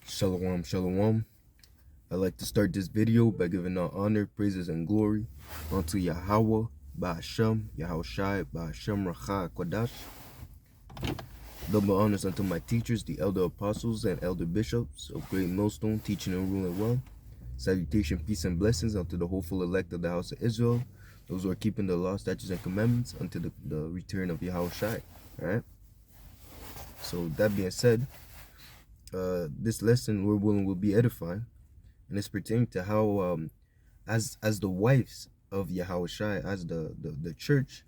Shalom, shalom. I'd like to start this video by giving all honor, praises, and glory unto Yahweh, Ba'ashem, Yahushai, Ba'ashem, Racha, Kodash. Double honors unto my teachers, the elder apostles and elder bishops of Great Millstone, teaching and ruling well. Salutation, peace, and blessings unto the hopeful elect of the house of Israel, those who are keeping the law, statutes, and commandments unto the return of Yahushai. Alright? So, that being said, this lesson, Lord willing, will be edifying. And it's pertaining to how as the wives of Yahushai, as the church,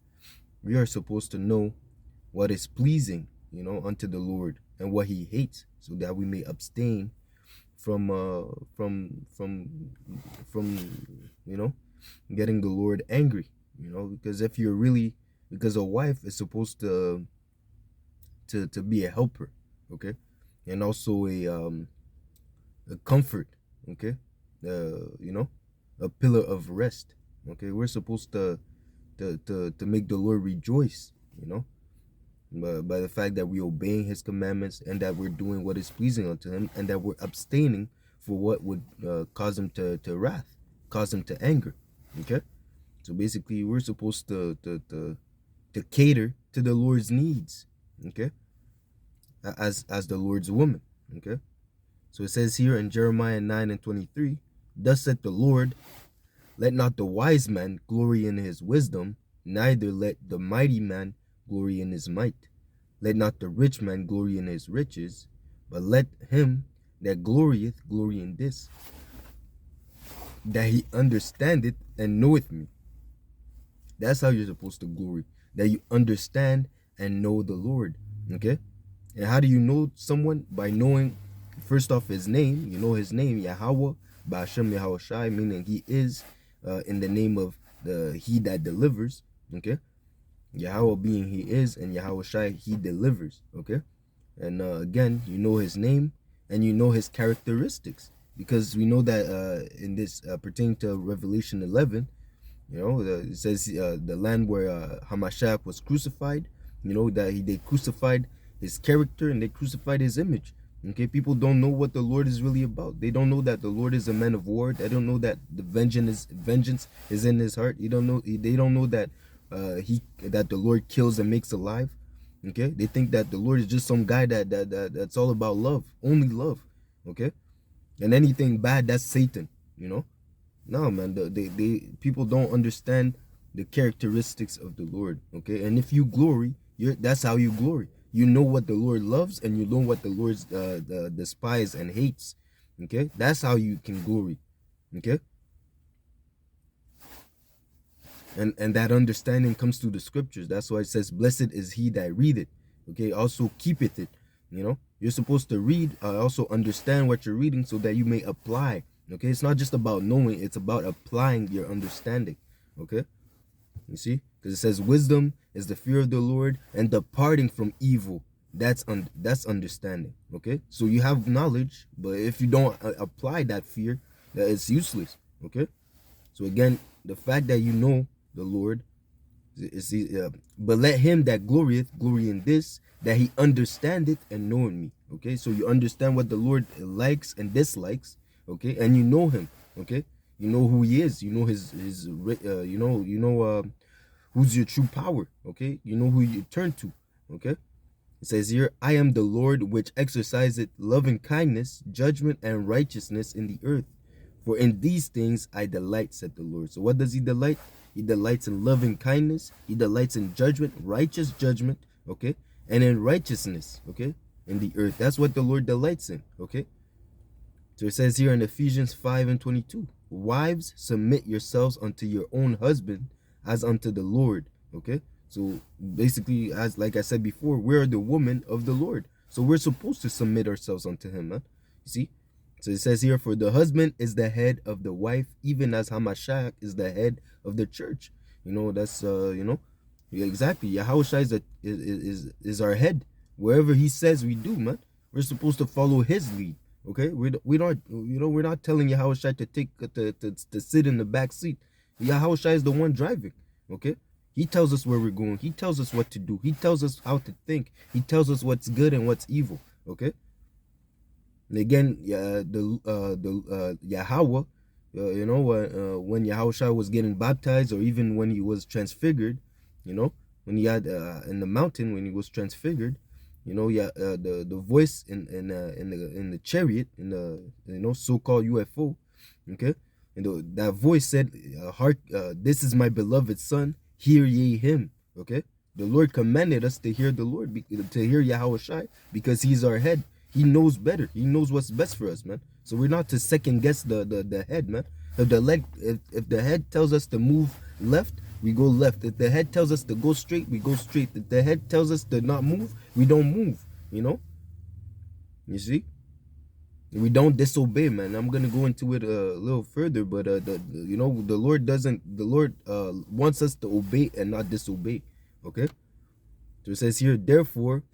we are supposed to know what is pleasing, unto the Lord, and what he hates, so that we may abstain from getting the Lord angry, because if you're really, because a wife is supposed to be a helper, okay, and also a comfort, okay, a pillar of rest, okay. We're supposed to make the Lord rejoice, by the fact that we're obeying his commandments, and that we're doing what is pleasing unto him, and that we're abstaining for what would cause him to wrath, cause him to anger, okay. So basically, we're supposed to cater to the Lord's needs, okay, as the Lord's woman, okay. So it says here in Jeremiah 9:23, thus saith the Lord, let not the wise man glory in his wisdom, neither let the mighty man glory in his might. Let not the rich man glory in his riches, but let him that glorieth glory in this, that he understandeth and knoweth me. That's how you're supposed to glory, that you understand and know the Lord, okay? And how do you know someone? By knowing, first off, his name. You know his name, Yahweh, Ba'ashem Yahushai, meaning he is in the name of he that delivers, okay? Yahweh being he is, and Yahushai, he delivers, okay? And again, you know his name, and you know his characteristics, because we know that in this pertaining to Revelation 11, it says the land where Hamashiach was crucified, that they crucified his character and they crucified his image. Okay, people don't know what the Lord is really about. They don't know that the Lord is a man of war. They don't know that the vengeance is in his heart. They don't know that that the Lord kills and makes alive. Okay, they think that the Lord is just some guy that's all about love, only love. Okay, and anything bad, that's Satan. No, man, people don't understand the characteristics of the Lord, okay? And if you glory, that's how you glory. You know what the Lord loves, and you know what the Lord despises and hates, okay? That's how you can glory, okay? And that understanding comes through the scriptures. That's why it says, blessed is he that readeth, okay? Also keepeth it, You're supposed to read, also understand what you're reading, so that you may apply. Okay, it's not just about knowing, it's about applying your understanding. Okay, you see, because it says wisdom is the fear of the Lord, and departing from evil, that's understanding. Okay, so you have knowledge, but if you don't apply that fear, that it's useless. Okay, so again, the fact that you know the Lord is but let him that glorieth glory in this, that he understandeth and knoweth me. Okay, so you understand what the Lord likes and dislikes, okay, and you know him, okay, you know who he is, you know his who's your true power, okay, you know who you turn to, okay. It says here, I am the Lord which exerciseth loving kindness, judgment, and righteousness in the earth, for in these things I delight, said the Lord. So what does he delight? He delights in loving kindness, he delights in judgment, righteous judgment, okay, and in righteousness, okay, in the earth. That's what the Lord delights in, okay. So it says here in Ephesians 5:22, wives, submit yourselves unto your own husband as unto the Lord. Okay, so basically, as like I said before, we're the woman of the Lord, so we're supposed to submit ourselves unto him, man. You see, so it says here, for the husband is the head of the wife, even as Hamashiach is the head of the church. That's yeah, exactly, Yahushua is our head. Wherever he says, we do, man. We're supposed to follow his lead. Okay, we're not telling Yahushua to take to sit in the back seat. Yahushua is the one driving. Okay, he tells us where we're going. He tells us what to do. He tells us how to think. He tells us what's good and what's evil. Okay, And again, yeah, the Yahweh, when Yahushua was getting baptized, or even when he was transfigured, you know, when he had in the mountain when he was transfigured, yeah, the voice in the chariot, in the so-called UFO, okay, and that voice said, "Heart, this is my beloved son, hear ye him." Okay, the Lord commanded us to hear the Lord, to hear Yahushua, because He's our head. He knows better. He knows what's best for us, man. So we're not to second guess the head, man. If the head tells us to move left, we go left. If the head tells us to go straight, we go straight. If the head tells us to not move, we don't move. You see, we don't disobey, man. I'm gonna go into it a little further, but the Lord doesn't. The Lord wants us to obey and not disobey. Okay, so it says here, therefore,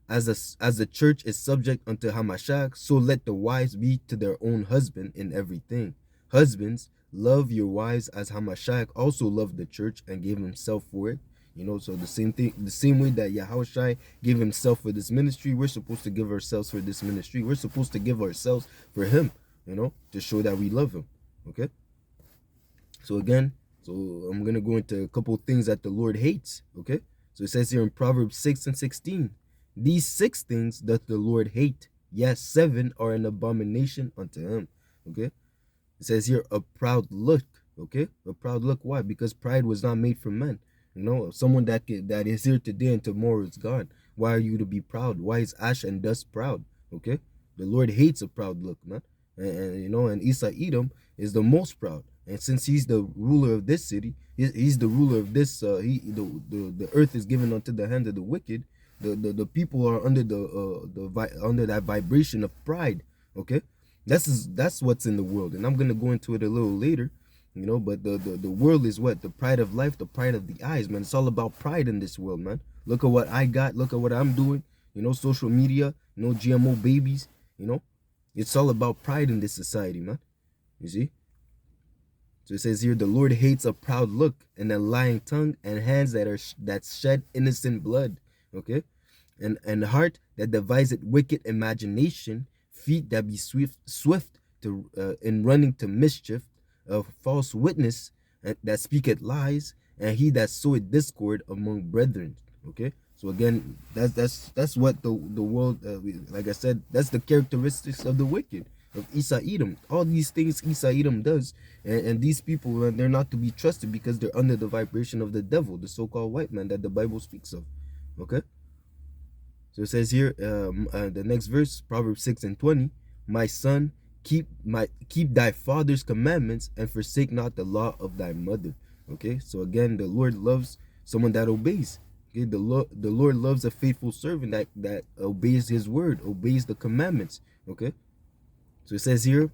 as the church is subject unto Hamashiach, so let the wives be to their own husband in everything. Husbands, love your wives as Hamashiach also loved the church and gave himself for it. So the same thing, the same way that Yahushua gave himself for this ministry, we're supposed to give ourselves for this ministry. We're supposed to give ourselves for him, to show that we love him. Okay. So again, I'm gonna go into a couple of things that the Lord hates. Okay. So it says here in Proverbs 6:16, these 6 things doth the Lord hate. Yes, 7 are an abomination unto him. Okay. It says here a proud look. Okay. A proud look. Why? Because pride was not made for men. Someone that is here today and tomorrow is gone. Why are you to be proud? Why is ash and dust proud? Okay. The Lord hates a proud look, man. And Esau Edom is the most proud. And since he's the ruler of this city, he's the ruler of this. The earth is given unto the hand of the wicked. The people are under under that vibration of pride. Okay, that's what's in the world, and I'm gonna go into it a little later. But the world is what? The pride of life, the pride of the eyes, man. It's all about pride in this world, man. Look at what I got. Look at what I'm doing. Social media. GMO babies. It's all about pride in this society, man. You see. So it says here, the Lord hates a proud look and a lying tongue and hands that shed innocent blood. Okay, and heart that deviseth wicked imagination, feet that be swift to in running to mischief, a false witness that speaketh lies, and he that soweth discord among brethren. Okay, so again, that's what the world, like I said, that's the characteristics of the wicked, of Esau Edom. All these things Esau Edom does, and these people, they're not to be trusted because they're under the vibration of the devil, the so-called white man that the Bible speaks of. Okay, so it says here, the next verse, Proverbs 6:20, my son, keep thy father's commandments and forsake not the law of thy mother. Okay, so again, the Lord loves someone that obeys. Okay, the Lord loves a faithful servant that obeys his word, obeys the commandments. Okay, so it says here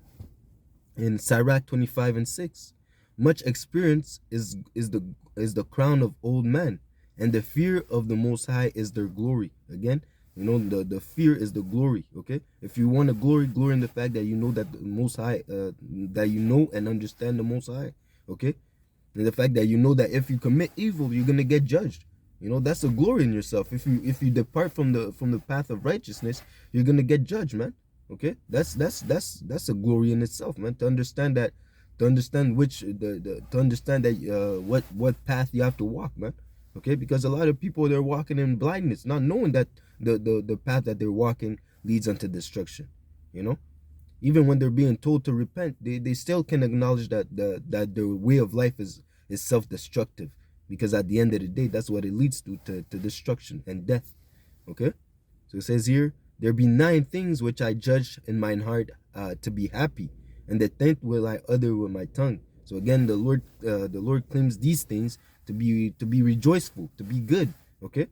in Sirach 25:6, much experience is the crown of old men, and the fear of the Most High is their glory. Again, the fear is the glory. Okay, if you want a glory in the fact that you know that the Most High, that you know and understand the Most High. Okay, and the fact that you know that if you commit evil, you're gonna get judged. That's a glory in yourself. If you depart from the path of righteousness, you're gonna get judged, man. Okay, that's a glory in itself, man. To understand that, to understand that what path you have to walk, man. Okay, because a lot of people, they're walking in blindness, not knowing that the path that they're walking leads unto destruction. Even when they're being told to repent, they still can acknowledge that their way of life is self-destructive, because at the end of the day, that's what it leads to destruction and death. Okay, so it says here, there be 9 things which I judge in mine heart to be happy, and the 10th will I utter with my tongue. So again, the Lord claims these things to be rejoiceful, to be good. Okay,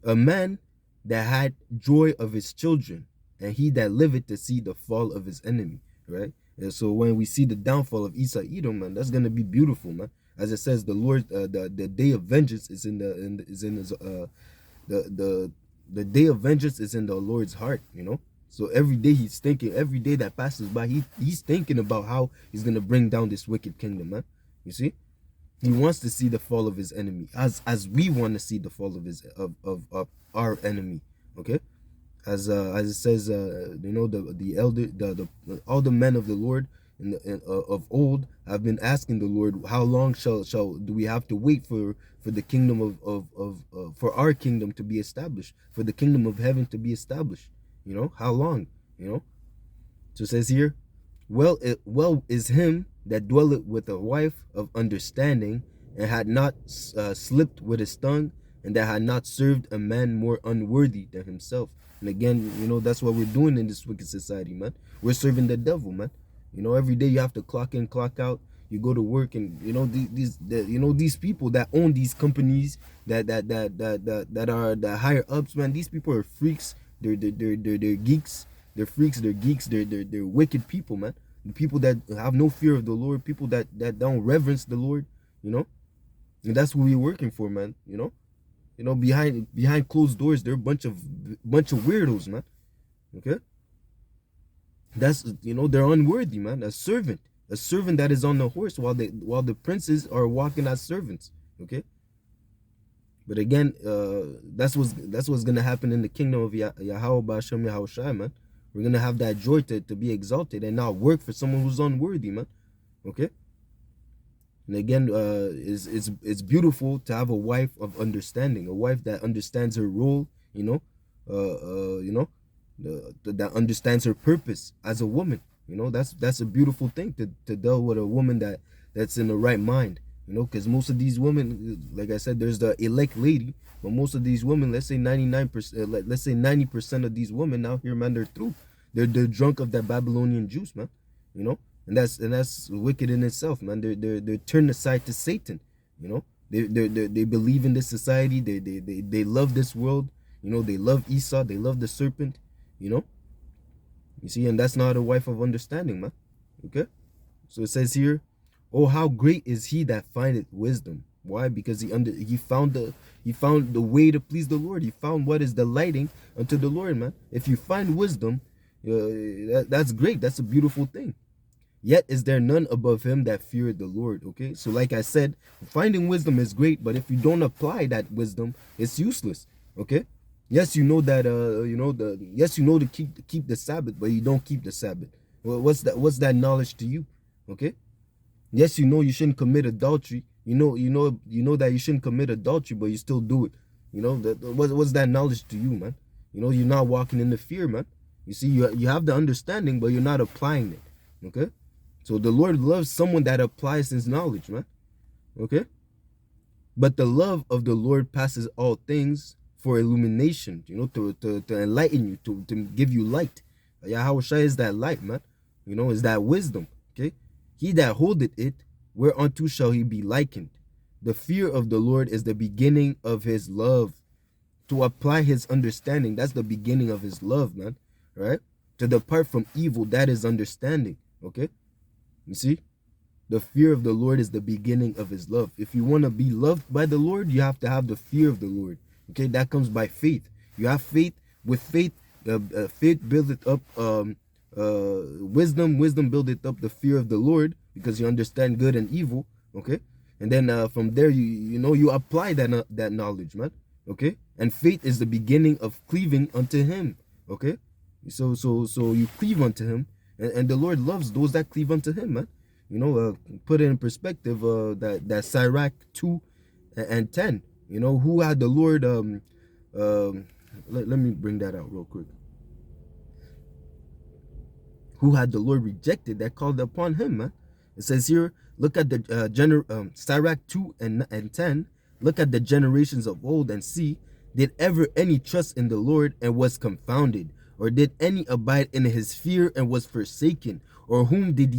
a man that had joy of his children, and he that liveth to see the fall of his enemy. Right. And so when we see the downfall of Esau Edom, man, that's gonna be beautiful, man. As it says, the Lord, the day of vengeance is in his the day of vengeance is in the Lord's heart. So every day he's thinking, every day that passes by, he's thinking about how he's gonna bring down this wicked kingdom, man. You see, he wants to see the fall of his enemy, as we want to see the fall of our enemy. Okay, as it says, the elder, the all the men of the Lord of old have been asking the Lord, how long shall do we have to wait for the kingdom of for our kingdom to be established, for the kingdom of heaven to be established? How long? So it says here, well is him that dwelleth with a wife of understanding, and had not slipped with his tongue, and that had not served a man more unworthy than himself. And again, that's what we're doing in this wicked society, man. We're serving the devil, man. Every day you have to clock in, clock out. You go to work, and these people that own these companies, that are the higher ups, man. These people are freaks. They're geeks. They're freaks. They're geeks. They're wicked people, man. The people that have no fear of the Lord. People that don't reverence the Lord. And that's what we're working for, man. Behind closed doors, they're a bunch of weirdos, man. Okay. They're unworthy, man. A servant that is on the horse, while the princes are walking as servants. Okay. But again, that's what's gonna happen in the kingdom of Yahweh Ba'ashem Yahushai, man. We're gonna have that joy to be exalted and not work for someone who's unworthy, man. Okay. And again, it's beautiful to have a wife of understanding, a wife that understands her role, that understands her purpose as a woman. That's a beautiful thing to deal with a woman that's in the right mind. Because most of these women, like I said, there's the elect lady, but most of these women, let's say 99%, let's say 90% of these women out here, man, they're through. They're drunk of that Babylonian juice, man. And that's wicked in itself, man. They're turned aside to Satan. They believe in this society. They love this world. They love Esau. They love the serpent. You see, and that's not a wife of understanding, man. Okay. So it says here, oh, how great is he that findeth wisdom. Why? Because he found the way to please the Lord. He found what is delighting unto the Lord, man. If you find wisdom, that's great. That's a beautiful thing. Yet is there none above him that feareth the Lord. Okay, so like I said, finding wisdom is great, but if you don't apply that wisdom, it's useless. Okay, yes, you know that yes, you know to keep the Sabbath, but you don't keep the Sabbath. Well, what's that knowledge to you? Okay, yes, you know you shouldn't commit adultery. You know that you shouldn't commit adultery, but you still do it. What's that knowledge to you, man? You're not walking in the fear, man. You see, you have the understanding, but you're not applying it. Okay. So the Lord loves someone that applies his knowledge, man. Okay? But the love of the Lord passes all things for illumination, to enlighten you, to give you light. Yahushua is that light, man. Is that wisdom. Okay? He that holdeth it, whereunto shall he be likened. The fear of the Lord is the beginning of his love. To apply his understanding, that's the beginning of his love, man. Right? To depart from evil, that is understanding. Okay? You see, the fear of the Lord is the beginning of his love. If you want to be loved by the Lord, you have to have the fear of the Lord. Okay, that comes by faith. You have faith. With faith, faith buildeth up wisdom. Wisdom buildeth up the fear of the Lord, because you understand good and evil. Okay, and then from there, you apply that knowledge, man. Okay, and faith is the beginning of cleaving unto him. Okay, so you cleave unto him. And the Lord loves those that cleave unto him, man. Put it in perspective, that Sirach 2 and 10. Who had the Lord, let me bring that out real quick. Who had the Lord rejected that called upon him, man? It says here, look at the Sirach 2 and 10. Look at the generations of old and see, did ever any trust in the Lord and was confounded? Or did any abide in his fear and was forsaken? Or whom did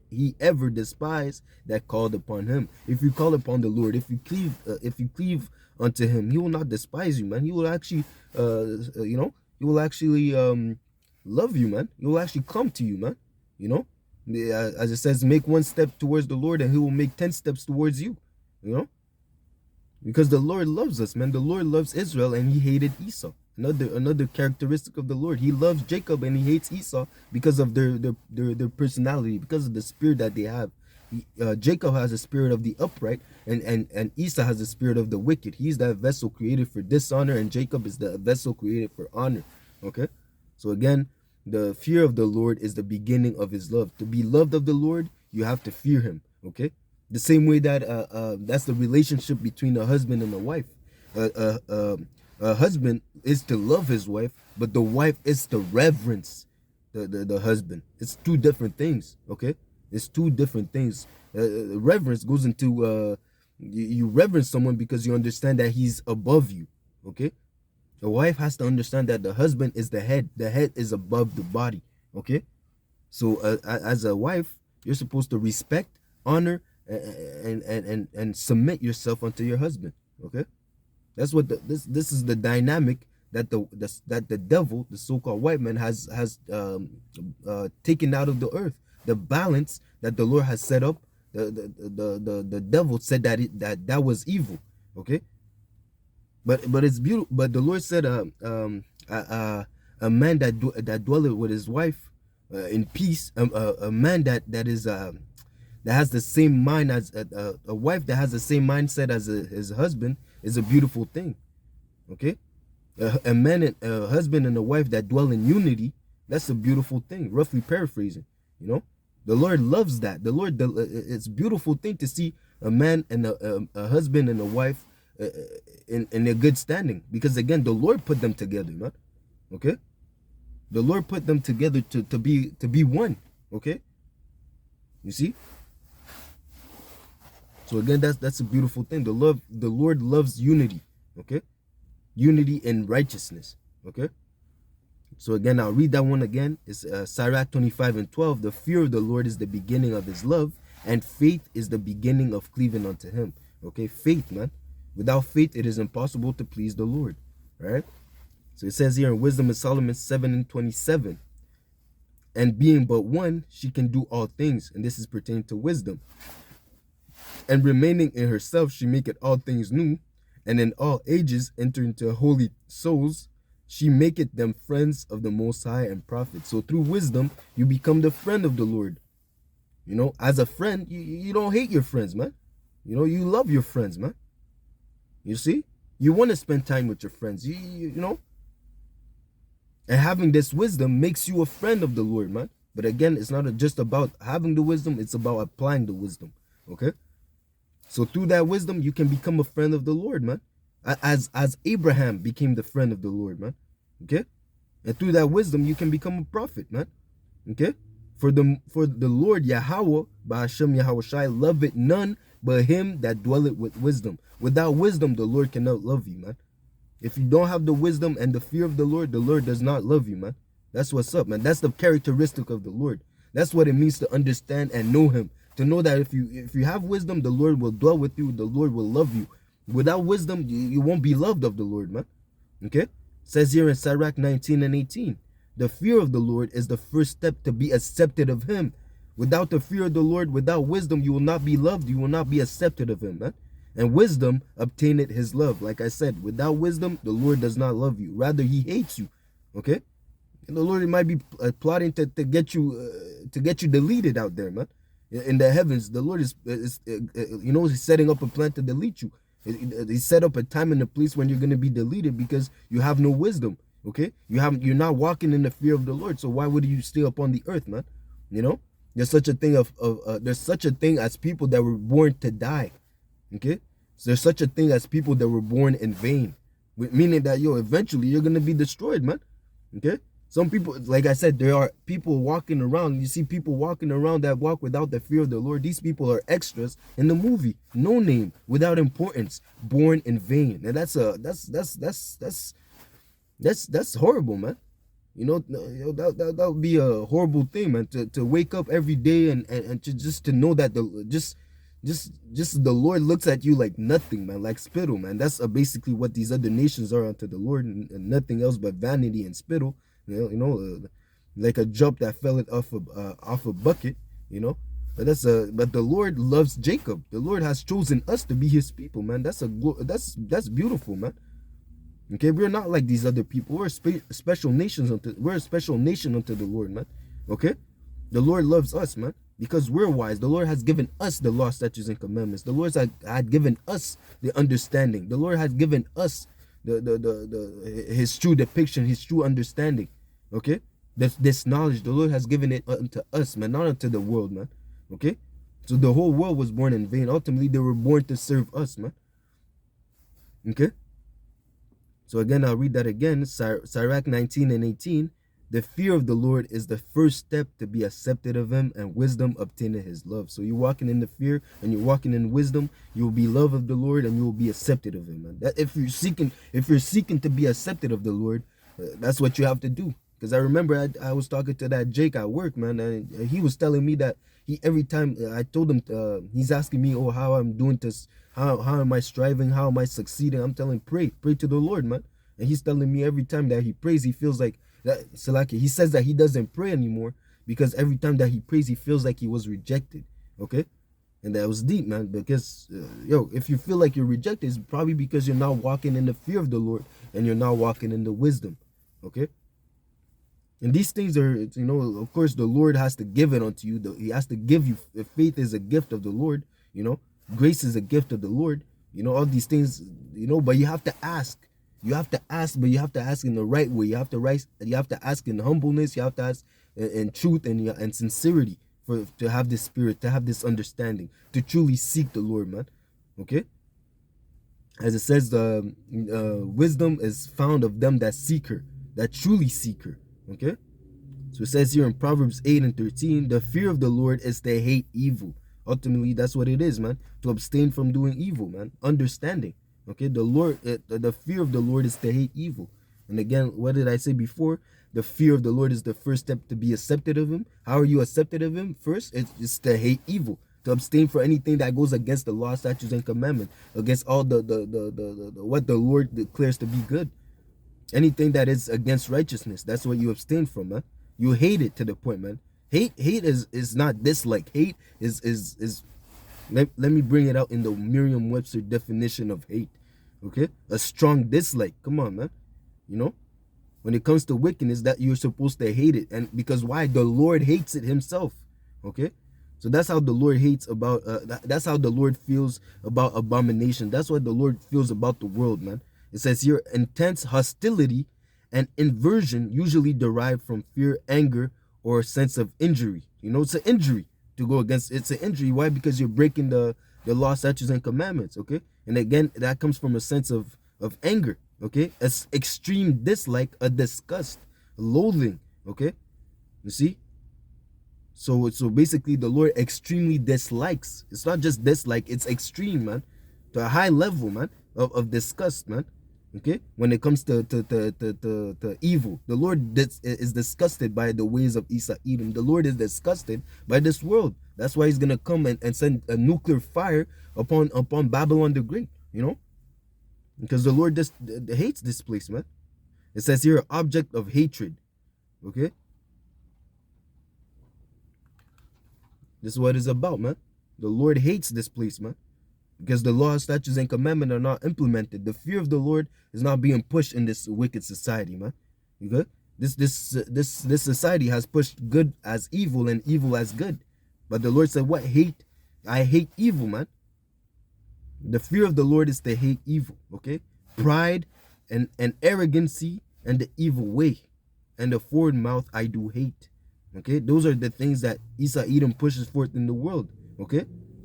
he ever despise that called upon him? If you call upon the Lord, if you cleave unto him, he will not despise you, man. He will actually he will actually love you, man. He will actually come to you, man. As it says, make one step towards the Lord and he will make 10 steps towards you. Because the Lord loves us, man. The Lord loves Israel and he hated Esau. Another characteristic of the Lord. He loves Jacob and he hates Esau because of their personality, because of the spirit that they have. Jacob has the spirit of the upright, and Esau has the spirit of the wicked. He's that vessel created for dishonor, and Jacob is the vessel created for honor. Okay, so again, the fear of the Lord is the beginning of his love. To be loved of the Lord, you have to fear him. Okay, the same way that that's the relationship between a husband and a wife. A husband is to love his wife, but the wife is to reverence the husband. It's two different things. Okay, it's two different things. Reverence goes into you reverence someone because you understand that he's above you. Okay, the wife has to understand that the husband is the head. The head is above the body. Okay, so as a wife, you're supposed to respect, honor, and submit yourself unto your husband. Okay, that's what this is the dynamic that the devil, the so-called white man, has taken out of the earth. The balance that the Lord has set up, the devil said that was evil. Okay, but it's beautiful. But the Lord said, a man that dwelleth with his wife in peace, a man that has the same mind as a wife that has the same mindset as his husband is a beautiful thing. Okay, a man and a husband and a wife that dwell in unity, that's a beautiful thing. Roughly paraphrasing, the Lord loves that. It's a beautiful thing to see a man and a husband and a wife in a good standing, because again, the Lord put them together, man. Okay, the Lord put them together to be one. Okay, you see. So again, that's a beautiful thing. The Lord loves unity. Okay, unity in righteousness. Okay, so again, I'll read that one again. It's Sirach 25:12. The fear of the Lord is the beginning of his love, and faith is the beginning of cleaving unto him. Okay, faith, man. Without faith, it is impossible to please the Lord. Right? So it says here in Wisdom of Solomon 7:27, and being but one, she can do all things, and this is pertaining to wisdom. And remaining in herself, she maketh all things new, and in all ages enter into holy souls. She maketh them friends of the Most High and prophets. So through wisdom, you become the friend of the Lord. As a friend, you don't hate your friends, man. You love your friends, man. You see, you want to spend time with your friends. You know, and having this wisdom makes you a friend of the Lord, man. But again, it's not just about having the wisdom; it's about applying the wisdom. Okay. So through that wisdom, you can become a friend of the Lord, man. As Abraham became the friend of the Lord, man. Okay? And through that wisdom, you can become a prophet, man. Okay? For the Lord Yahweh, by Hashem Yahushai, loveth none but him that dwelleth with wisdom. Without wisdom, the Lord cannot love you, man. If you don't have the wisdom and the fear of the Lord does not love you, man. That's what's up, man. That's the characteristic of the Lord. That's what it means to understand and know him. To know that if you have wisdom, the Lord will dwell with you. The Lord will love you. Without wisdom, you won't be loved of the Lord, man. Okay? It says here in Sirach 19:18, the fear of the Lord is the first step to be accepted of him. Without the fear of the Lord, without wisdom, you will not be loved. You will not be accepted of him, man. And wisdom obtaineth his love. Like I said, without wisdom, the Lord does not love you. Rather, he hates you. Okay? And the Lord might be plotting to get you deleted out there, man. In the heavens, the Lord is he's setting up a plan to delete you. He set up a time and a place when you're going to be deleted because you have no wisdom. Okay, you're not walking in the fear of the Lord. So why would you stay upon the earth, man? There's such a thing as people that were born to die. Okay, so there's such a thing as people that were born in vain, meaning that eventually you're going to be destroyed, man. Okay. Some people, like I said, there are people walking around. You see people walking around that walk without the fear of the Lord. These people are extras in the movie, no name, without importance, born in vain. And that's horrible, man. That would be a horrible thing, man. To wake up every day and to know that the Lord looks at you like nothing, man, like spittle, man. That's basically what these other nations are unto the Lord, and nothing else but vanity and spittle. Like a jump that fell off a bucket. But but the Lord loves Jacob. The Lord has chosen us to be his people, man. That's beautiful, man. Okay, we're not like these other people. We're a special nation unto the Lord, man. Okay, The Lord loves us, man, because we're wise. The Lord has given us the law, statutes, and commandments. The Lord had given us the understanding. The Lord has given us his true depiction, his true understanding. Okay? This knowledge, the Lord has given it unto us, man, not unto the world, man. Okay? So the whole world was born in vain. Ultimately, they were born to serve us, man. Okay? So again, I'll read that again. Sirach 19 and 18. The fear of the Lord is the first step to be accepted of him, and wisdom obtaining his love. So you're walking in the fear and you're walking in wisdom, you'll be loved of the Lord and you will be accepted of him. And that if you're seeking to be accepted of the Lord, that's what you have to do. Because I remember I was talking to that Jake at work, man, and he was telling me that every time I told him, he's asking me, oh, how I'm doing this, how am I striving, how am I succeeding? I'm telling him, pray to the Lord, man. And he's telling me every time that he prays, he feels like that. Salaki, he says that he doesn't pray anymore because every time that he prays, he feels like he was rejected. Okay, and that was deep, man. Because if you feel like you're rejected, it's probably because you're not walking in the fear of the Lord and you're not walking in the wisdom. Okay. And these things are, of course, the Lord has to give it unto you. He has to give you. Faith is a gift of the Lord. Grace is a gift of the Lord. All these things. But you have to ask. You have to ask, but you have to ask in the right way. You have to ask in humbleness. You have to ask in truth and sincerity to have this spirit, to have this understanding, to truly seek the Lord, man. Okay. As it says, the wisdom is found of them that seek her, that truly seek her. Okay, so it says here in Proverbs 8 and 13, the fear of the Lord is to hate evil. Ultimately, that's what it is, man. To abstain from doing evil, man. Understanding. Okay, the fear of the Lord is to hate evil. And again, what did I say before? The fear of the Lord is the first step to be accepted of him. How are you accepted of him? First, it's to hate evil, to abstain for anything that goes against the law, statutes, and commandments, against all the what the Lord declares to be good. Anything that is against righteousness, that's what you abstain from, man. You hate it to the point, man. Hate is not dislike. Hate is let me bring it out in the Merriam-Webster definition of hate. Okay? A strong dislike. Come on, man. When it comes to wickedness, that you're supposed to hate it. And because why? The Lord hates it himself. Okay? So that's how the Lord hates about that's how the Lord feels about abomination. That's what the Lord feels about the world, man. It says here, intense hostility and inversion usually derive from fear, anger, or a sense of injury. It's an injury to go against. It's an injury. Why? Because you're breaking the law, statutes, and commandments. Okay, and again, that comes from a sense of anger. Okay, as extreme dislike, a disgust, loathing. Okay, you see. So basically, the Lord extremely dislikes. It's not just dislike; it's extreme, man, to a high level, man, of disgust, man. Okay, when it comes to evil, the Lord is disgusted by the ways of Esau Edom. The Lord is disgusted by this world. That's why he's gonna come and send a nuclear fire upon Babylon the Great. Because the Lord just hates this place, man. It says here, object of hatred. Okay, this is what it's about, man. The Lord hates this place, man. Because the law, statutes, and commandments are not implemented. The fear of the Lord is not being pushed in this wicked society, man. You good? This society has pushed good as evil and evil as good. But the Lord said, what? Hate? I hate evil, man. The fear of the Lord is to hate evil, okay? Pride and arrogancy and the evil way and the forward mouth I do hate. Okay? Those are the things that Esau Edom pushes forth in the world, okay?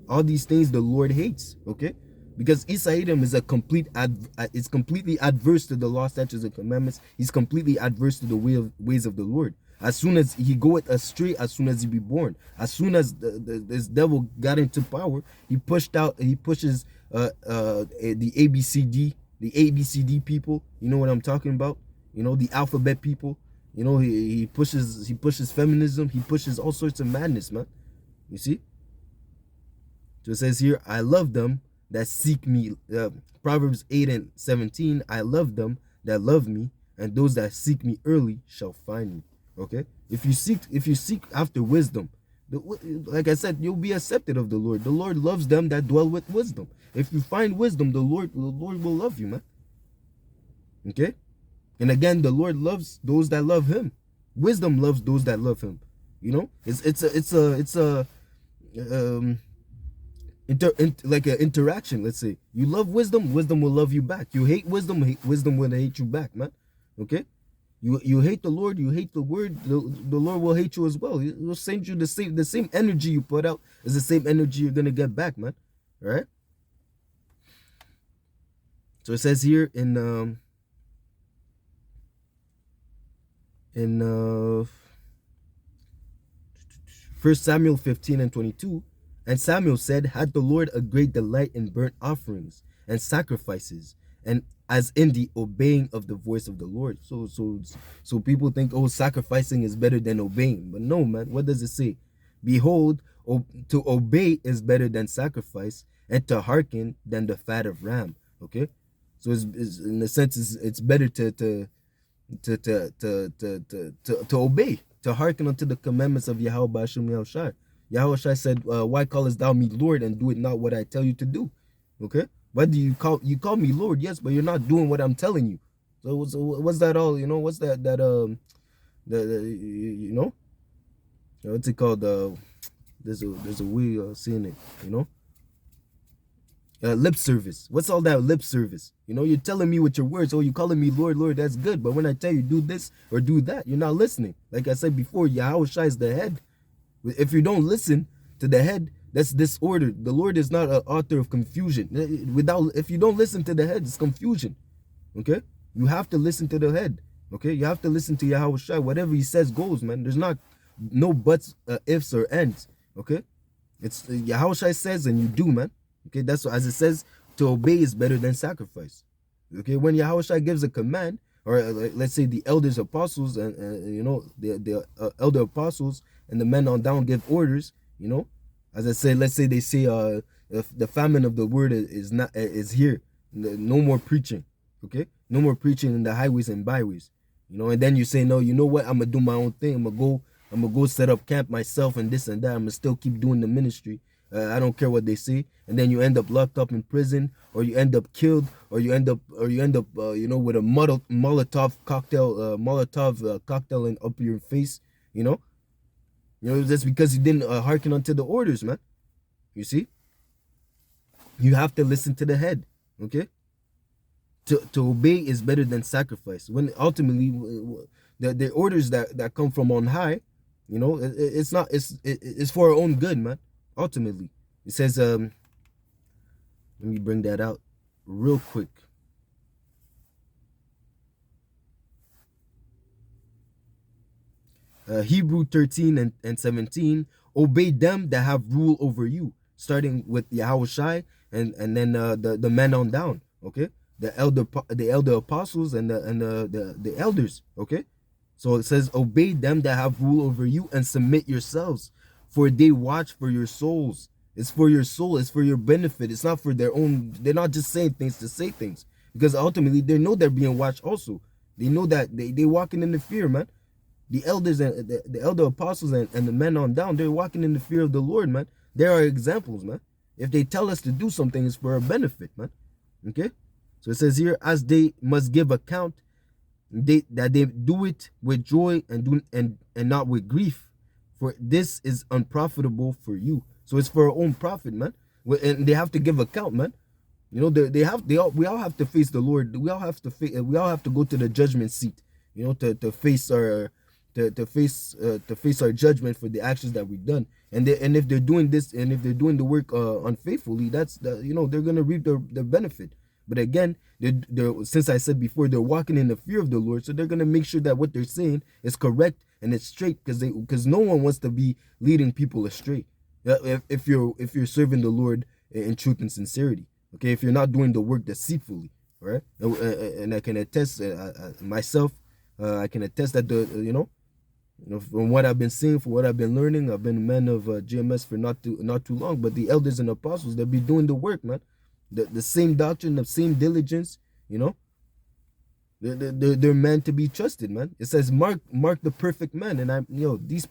All these things the Lord hates, okay? Because Esau Edom is is completely adverse to the law, statutes, and commandments. He's completely adverse to the ways of the Lord. As soon as he goeth astray, as soon as he be born, as soon as this devil got into power, he pushes the ABCD people. You know what I'm talking about? The alphabet people. He pushes feminism. He pushes all sorts of madness, man. You see? So it says here, I love them that seek me. Proverbs 8 and 17, I love them that love me, and those that seek me early shall find me. Okay? If you seek after wisdom, like I said, you'll be accepted of the Lord. The Lord loves them that dwell with wisdom. If you find wisdom, the Lord will love you, man. Okay? And again, the Lord loves those that love him. Wisdom loves those that love him. It's a um like an interaction. Let's say you love wisdom, wisdom will love you back. You hate wisdom, wisdom will hate you back, man. Okay. You hate the Lord, you hate the word, the Lord will hate you as well. He'll send you the same energy you put out is the same energy you're gonna get back, man. All right. So it says here in 1 Samuel 15:22, and Samuel said, "Had the Lord a great delight in burnt offerings and sacrifices, and as in the obeying of the voice of the Lord." So people think, oh, sacrificing is better than obeying, but no, man. What does it say? Behold, to obey is better than sacrifice, and to hearken than the fat of ram. Okay, so it's in a sense, it's better to obey, to hearken unto the commandments of Yahweh Bashim Yahushai. Yahushai said, "Why callest thou me Lord, and do it not what I tell you to do?" Okay, whether you call me Lord, yes, but you're not doing what I'm telling you. So what's that all? What's that what's it called? There's a way of seeing it. Lip service. What's all that lip service? You're telling me with your words, oh, you're calling me Lord, Lord, that's good. But when I tell you do this or do that, you're not listening. Like I said before, Yahweh Shai is the head. If you don't listen to the head, that's disorder. The Lord is not an author of confusion. If you don't listen to the head, it's confusion. Okay? You have to listen to the head. Okay? You have to listen to Yahweh Shai. Whatever he says goes, man. There's no buts, ifs, or ends. Okay? It's Yahweh Shai says and you do, man. Okay, that's what, as it says, to obey is better than sacrifice. Okay, when Yahushua gives a command, or let's say the elders apostles and the elder apostles and the men on down give orders. As I said, let's say they say if the famine of the word is here, no more preaching. Okay, no more preaching in the highways and byways. And then you say, no, you know what? I'm gonna do my own thing. I'm gonna go set up camp myself and this and that. I'm gonna still keep doing the ministry. I don't care what they say, and then you end up locked up in prison, or you end up killed, or you end up with a Molotov cocktail up your face, that's because you didn't hearken unto the orders, man. You see, you have to listen to the head, okay? To obey is better than sacrifice. When ultimately the orders that come from on high, it's for our own good, man. Ultimately, it says, let me bring that out real quick. Hebrew 13 and 17, obey them that have rule over you, starting with Yahweh Shai and then the men on down. Okay, the elder apostles and the elders. Okay, so it says, obey them that have rule over you and submit yourselves, for they watch for your souls. It's for your soul. It's for your benefit. It's not for their own. They're not just saying things to say things, because ultimately they know they're being watched also. They know that they walking in the fear, man. The elders and the elder apostles and the men on down, they're walking in the fear of the Lord, man. There are examples, man. If they tell us to do something, it's for our benefit, man. Okay? So it says here, as they must give account, that they do it with joy and not with grief, for this is unprofitable for you. So it's for our own profit, man. And they have to give account, man. We all have to face the Lord. We all have to go to the judgment seat, to face our judgment for the actions that we've done. And if they're doing this, and if they're doing the work unfaithfully, they're gonna reap the benefit. But again, they're since I said before, they're walking in the fear of the Lord, so they're gonna make sure that what they're saying is correct and it's straight, because no one wants to be leading people astray. If you're serving the Lord in truth and sincerity, okay, if you're not doing the work deceitfully, right? And I can attest myself, I can attest that from what I've been seeing, from what I've been learning, I've been a man of GMS for not too long, but the elders and apostles, they'll be doing the work, man. The same doctrine, the same diligence, they're meant to be trusted, man. It says, mark the perfect man, and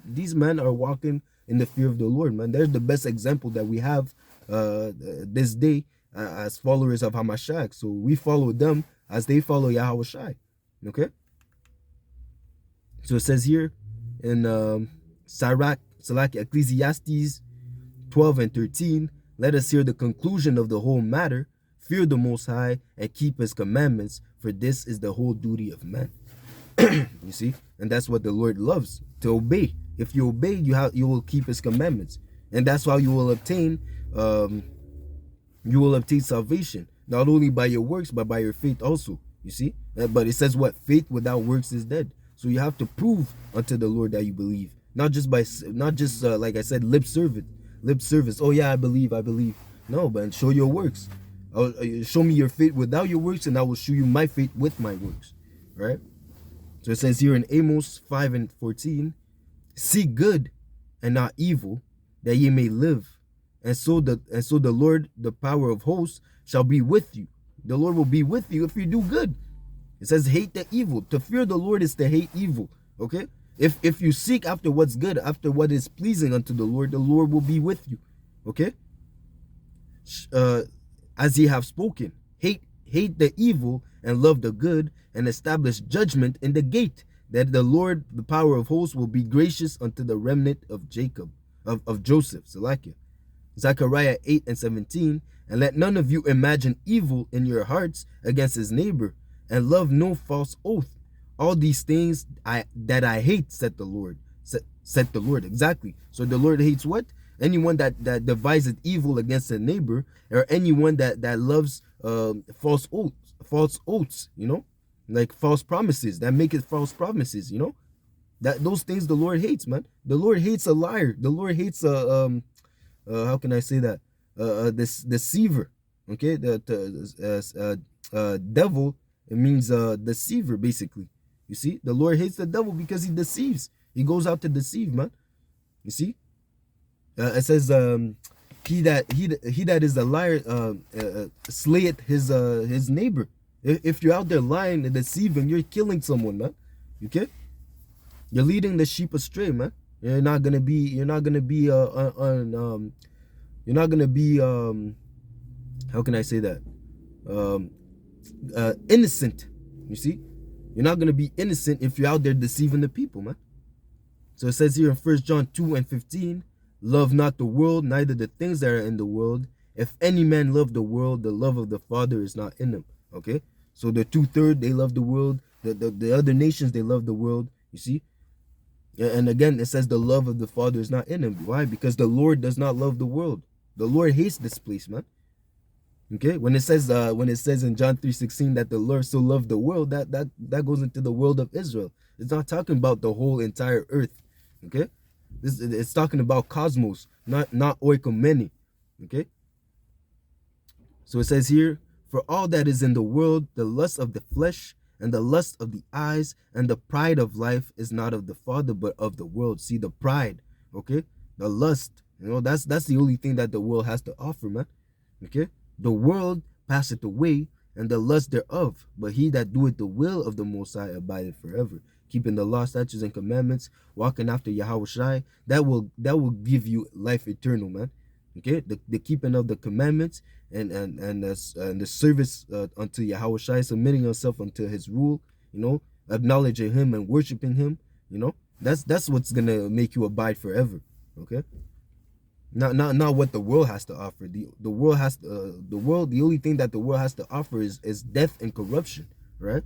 these men are walking in the fear of the Lord, man. They're the best example that we have this day as followers of Hamashiach. So we follow them as they follow Yahushai. Okay. So it says here in Ecclesiastes 12 and 13. Let us hear the conclusion of the whole matter. Fear the Most High and keep his commandments, for this is the whole duty of man. You see, and that's what the Lord loves, to obey. If you obey, you will keep his commandments, and that's how you will obtain salvation, not only by your works but by your faith also. You see, but it says what? Faith without works is dead. So you have to prove unto the Lord that you believe, not just like I said, lip service. Oh yeah, I believe. No, but show your works. Show me your faith without your works, and I will show you my faith with my works. Right? So it says here in Amos 5 and 14, seek good and not evil, that ye may live. And so the Lord, the power of hosts, shall be with you. The Lord will be with you if you do good. It says hate the evil. To fear the Lord is to hate evil. Okay? If you seek after what's good, after what is pleasing unto the Lord will be with you. Okay? As ye have spoken, hate the evil and love the good, and establish judgment in the gate, that the Lord, the power of hosts, will be gracious unto the remnant of Jacob, of Joseph. Salakia. Zechariah 8 and 17. And let none of you imagine evil in your hearts against his neighbor, and love no false oath. All these things that I hate, said the Lord. Said the Lord. Exactly. So the Lord hates what? Anyone that devises evil against a neighbor, or anyone that loves false oaths, you know, like false promises, that make it false promises, you know, that those things the Lord hates, man. The Lord hates a liar. The Lord hates how can I say that? This deceiver. Okay, devil, it means deceiver, basically. You see, the Lord hates the devil because he deceives. He goes out to deceive, man. You see, it says he that is a liar slayeth his neighbor. If you're out there lying and deceiving, you're killing someone, man. Okay, you're leading the sheep astray, man. You're not gonna be how can I say that? Innocent. You see, you're not gonna be innocent if you're out there deceiving the people, man. So it says here in 1 John 2 and 15, love not the world, neither the things that are in the world. If any man love the world, the love of the Father is not in him. Okay, so the 2/3 they love the world. The other nations, they love the world. You see. And again, it says the love of the Father is not in him. Why? Because the Lord does not love the world. The Lord hates this place, man. Okay, when it says in John 3:16 that the Lord so loved the world, that goes into the world of Israel. It's not talking about the whole entire earth. Okay, it's talking about cosmos, not oikomeni. Okay, so it says here, for all that is in the world, the lust of the flesh and the lust of the eyes and the pride of life is not of the Father but of the world. See, the pride, okay, the lust, you know, that's the only thing that the world has to offer, man. Okay, the world passeth away and the lust thereof, but he that doeth the will of the Most High abideth forever. Keeping the law, statutes, and commandments, walking after Yahweh Shai, that will give you life eternal, man. Okay, the keeping of the commandments and the service unto Yahweh Shai, submitting yourself unto his rule, you know, acknowledging him and worshiping him, you know, that's what's gonna make you abide forever. Okay, not what the world has to offer. The only thing that the world has to offer is death and corruption, right?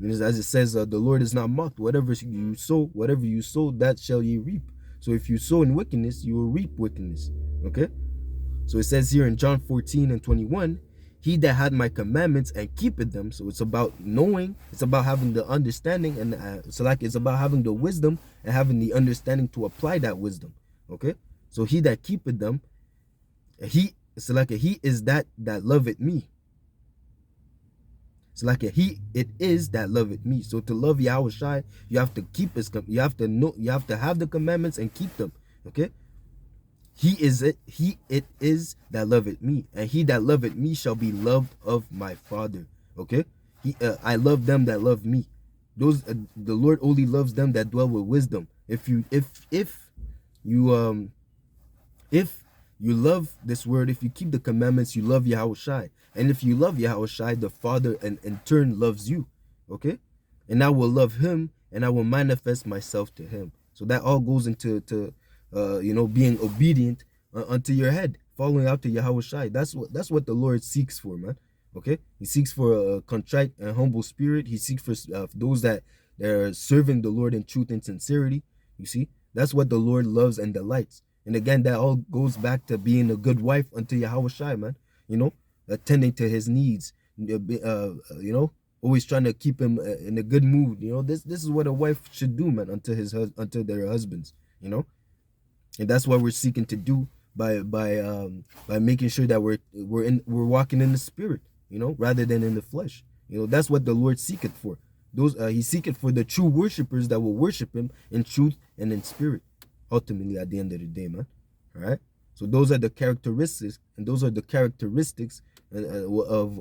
As it says, the Lord is not mocked. Whatever you sow, that shall ye reap. So if you sow in wickedness, you will reap wickedness. Okay, so it says here in John 14 and 21, he that had my commandments and keepeth them. So it's about knowing, it's about having the understanding, and it's about having the wisdom and having the understanding to apply that wisdom. Okay, so he that keepeth them, he is that loveth me. It's like he it is that loveth me. So to love Yahweh Shai, you have to keep his, you have to know, you have to have the commandments and keep them. Okay, he it is that loveth me, and he that loveth me shall be loved of my Father. Okay, I love them that love me. Those the Lord only loves them that dwell with wisdom. If you love this word, if you keep the commandments, you love Yahweh Shai. And if you love Yahweh Shai, the Father and in turn loves you. Okay? And I will love him, and I will manifest myself to him. So that all goes into being obedient unto your head, following after Yahweh Shai. That's what the Lord seeks for, man. Okay, He seeks for a contrite and humble spirit. He seeks for those that are serving the Lord in truth and sincerity. You see, that's what the Lord loves and delights. And again, that all goes back to being a good wife unto Yahweh Shai, man. Attending to his needs. Always trying to keep him in a good mood. This is what a wife should do, man, unto their husbands. And that's what we're seeking to do by making sure that we're walking in the spirit, rather than in the flesh. That's what the Lord seeketh for. He seeketh for the true worshipers that will worship him in truth and in spirit, ultimately at the end of the day, man. All right. So those are the characteristics, of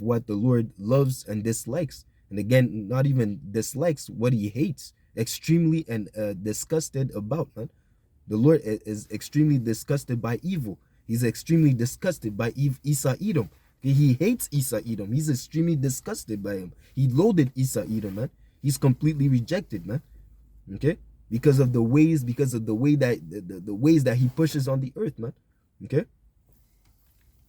what the Lord loves and dislikes. And again, not even dislikes, what he hates extremely and disgusted about, man. The Lord is extremely disgusted by evil. He's extremely disgusted by Esau Edom. Okay? He hates Esau Edom. He's extremely disgusted by him. He loathed Esau Edom, man. He's completely rejected, man. Okay? Because of the way that the ways that he pushes on the earth, man. Okay?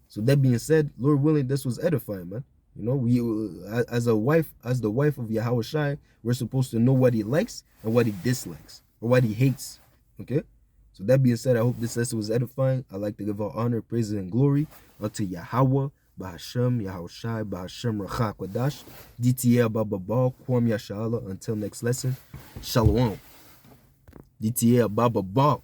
So that being said, Lord willing, this was edifying, man. We as the wife of Yahweh Shai, we're supposed to know what he likes and what he dislikes, or what he hates. Okay? So that being said, I hope this lesson was edifying. I'd like to give all honor, praises, and glory unto Yahweh, Bahashem, Yahweh Shai, Bahashem, Rachak, Wadash, DTA, Baba, Kwam Yashala. Until next lesson, Shalom. DTA, Baba.